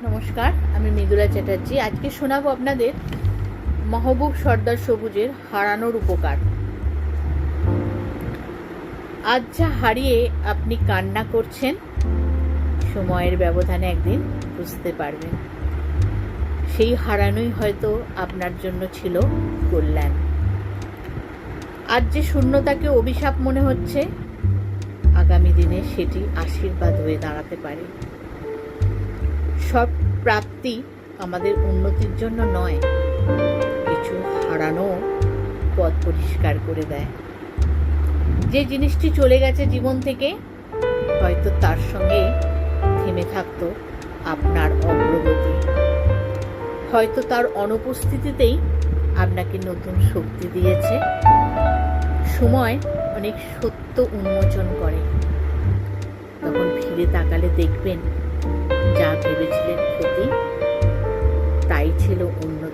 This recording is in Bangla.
নমস্কার, আমি মৃদুলা চ্যাটার্জি। আজকে শোনাবো আপনাদের মাহবুব সর্দার সবুজের হারানোর উপকার। আজ যা হারিয়ে আপনি কান্না করছেন, সময়ের ব্যবধানে একদিন বুঝতে পারবেন সেই হারানোই হয়তো আপনার জন্য ছিল কল্যাণ। আজ যে শূন্যতাকে অভিশাপ মনে হচ্ছে, আগামী দিনে সেটি আশীর্বাদ হয়ে দাঁড়াতে পারে। সব প্রাপ্তি আমাদের উন্নতির জন্য নয়, কিছু হারানো পথ পরিষ্কার করে দেয়। যে জিনিসটি চলে গেছে জীবন থেকে, হয়তো তার সঙ্গে থেমে থাকতো আপনার অগ্রগতি। হয়তো তার অনুপস্থিতিতেই আপনাকে নতুন শক্তি দিয়েছে। সময় অনেক সত্য উন্মোচন করে। তখন ফিরে তাকালে দেখবেন যা ভেবেছিলেন ক্ষতি, তাই ছিল উন্নতি।